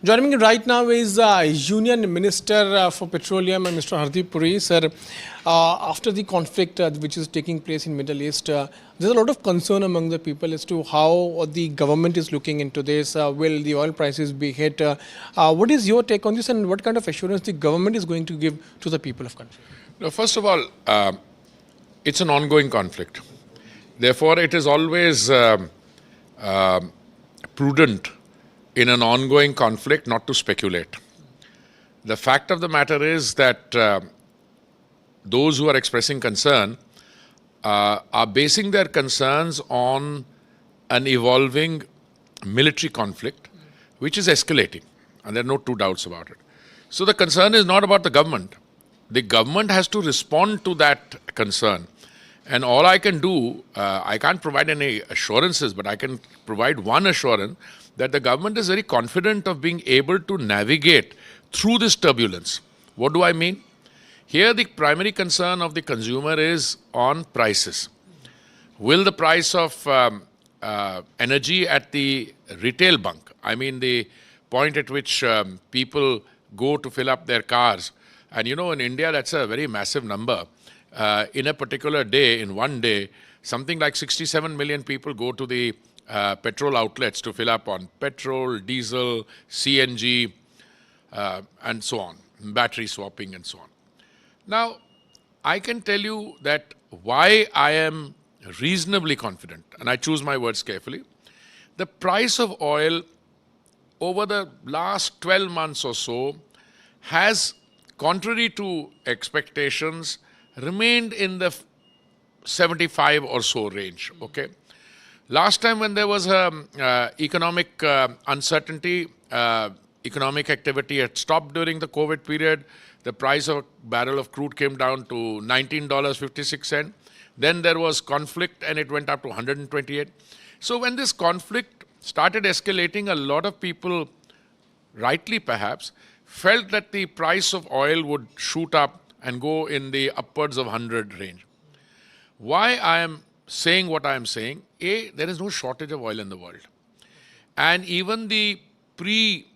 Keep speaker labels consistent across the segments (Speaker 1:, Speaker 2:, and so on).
Speaker 1: Joining me right now is Union Minister for Petroleum, Mr. Hardeep Puri. Sir, after the conflict which is taking place in Middle East, there's a lot of concern among the people as to how the government is looking into this. Will the oil prices be hit? What is your take on this, and what kind of assurance the government is going to give to the people of country?
Speaker 2: Now, first of all, it's an ongoing conflict. Therefore, it is always prudent in an ongoing conflict not to speculate. The fact of the matter is that those who are expressing concern are basing their concerns on an evolving military conflict which is escalating, and there are no two doubts about it. So the concern is not about the government. The government has to respond to that concern. And all I can do, I can't provide any assurances, but I can provide one assurance that the government is very confident of being able to navigate through this turbulence. What do I mean? Here, the primary concern of the consumer is on prices. Will the price of energy at the retail bunk, I mean the point at which people go to fill up their cars, and you know, in India, that's a very massive number. In a particular day, in one day, something like 67 million people go to the petrol outlets to fill up on petrol, diesel, CNG, and so on, battery swapping and so on. Now, I can tell you that why I am reasonably confident, and I choose my words carefully. The price of oil over the last 12 months or so has, contrary to expectations, remained in the 75 or so range, okay? Last time when there was economic uncertainty, economic activity had stopped during the COVID period, the price of a barrel of crude came down to $19.56. Then there was conflict and it went up to 128. So when this conflict started escalating, a lot of people, rightly perhaps, felt that the price of oil would shoot up and go in the upwards of 100 range. Why I am saying what I am saying? A, there is no shortage of oil in the world. And even the pre-current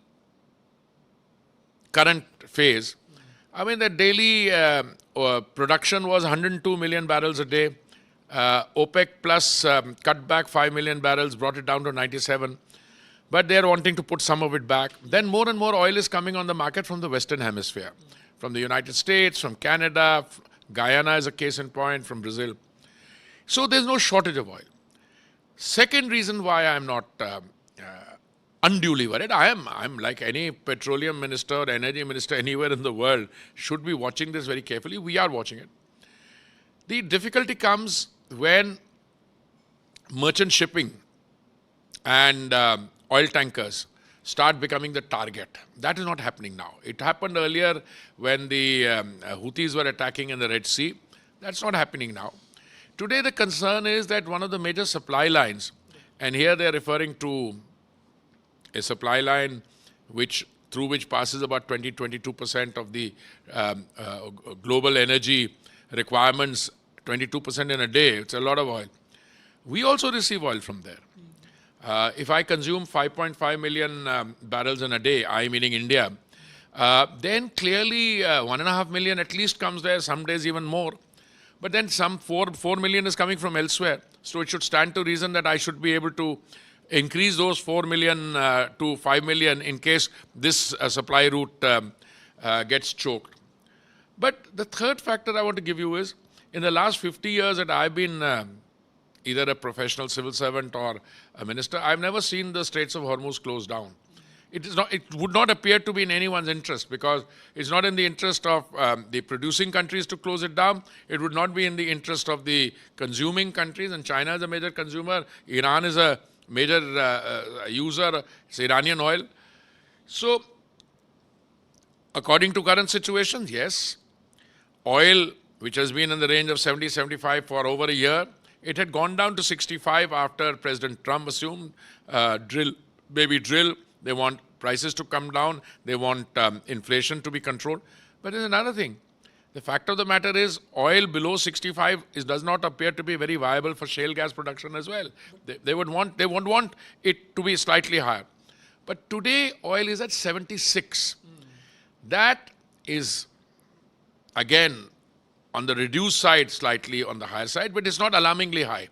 Speaker 2: phase, I mean, the daily production was 102 million barrels a day. OPEC plus cut back 5 million barrels, brought it down to 97. But they are wanting to put some of it back. Then more and more oil is coming on the market from the Western Hemisphere. From the United States, from Canada, Guyana is a case in point, from Brazil. So there's no shortage of oil. Second reason why I'm not unduly worried, I'm like any petroleum minister or energy minister anywhere in the world should be watching this very carefully. We are watching it. The difficulty comes when merchant shipping and oil tankers start becoming the target. That is not happening now. It happened earlier when the Houthis were attacking in the Red Sea. That's not happening now. Today the concern is that one of the major supply lines, and here they're referring to a supply line through which passes about 20-22% of the global energy requirements, 22% in a day. It's a lot of oil. We also receive oil from there. If I consume 5.5 million barrels in a day, I meaning India, then clearly 1.5 million at least comes there, some days even more. But then some 4 million is coming from elsewhere. So it should stand to reason that I should be able to increase those 4 million to 5 million in case this supply route gets choked. But the third factor I want to give you is, in the last 50 years that I've been either a professional civil servant or a minister, I've never seen the Straits of Hormuz closed down. It would not appear to be in anyone's interest, because it's not in the interest of the producing countries to close it down. It would not be in the interest of the consuming countries, and China is a major consumer. Iran is a major user. It's Iranian oil. So, according to current situations, yes, oil, which has been in the range of 70, 75 for over a year, it had gone down to 65 after President Trump assumed drill. They want prices to come down. They want inflation to be controlled. But there's another thing. The fact of the matter is, oil below 65 does not appear to be very viable for shale gas production as well. They would want it to be slightly higher. But today, oil is at 76. That is, again, on the reduced side, slightly on the higher side, but it's not alarmingly high.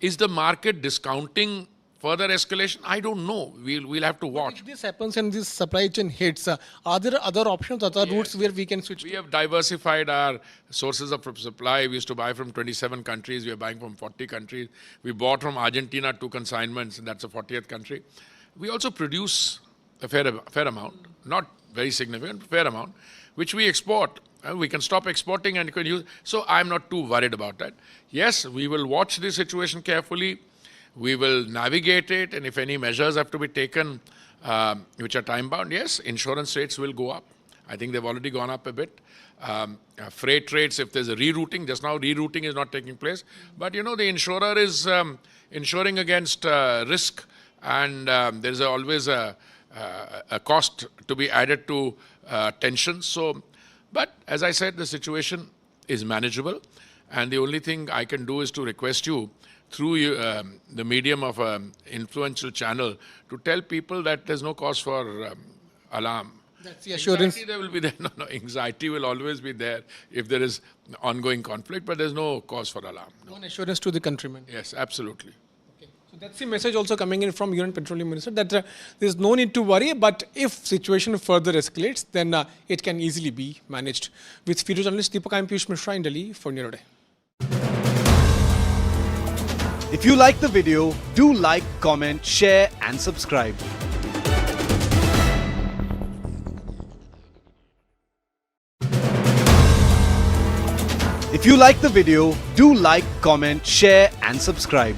Speaker 2: Is the market discounting further escalation? I don't know. We'll have to watch.
Speaker 1: If this happens and this supply chain hits, are there other options, other routes where we can switch
Speaker 2: We
Speaker 1: to?
Speaker 2: have diversified our sources of supply. We used to buy from 27 countries. We are buying from 40 countries. We bought from Argentina 2 consignments, and that's the 40th country. We also produce a fair amount, not very significant, fair amount, which we export. We can stop exporting and can use. So I'm not too worried about that. Yes, we will watch the situation carefully. We will navigate it, and if any measures have to be taken, which are time-bound, yes, insurance rates will go up. I think they've already gone up a bit. Freight rates, if there's a rerouting, just now rerouting is not taking place. But, you know, the insurer is insuring against risk, and there's always a cost to be added to tension. So, but as I said, the situation is manageable, and the only thing I can do is to request you through the medium of an influential channel to tell people that there's no cause for alarm.
Speaker 1: That's the assurance.
Speaker 2: Anxiety there will be there. No, anxiety will always be there if there is ongoing conflict, but there's no cause for alarm. No.
Speaker 1: One assurance to the countrymen.
Speaker 2: Yes, absolutely.
Speaker 1: Okay. So that's the message also coming in from Union Petroleum Minister that there's no need to worry, but if situation further escalates, then it can easily be managed. With video journalist Deepak, I'm Piyush Mishra in Delhi for Near Today.
Speaker 3: If you like the video, do like, comment, share and subscribe. If you like the video, do like, comment, share and subscribe.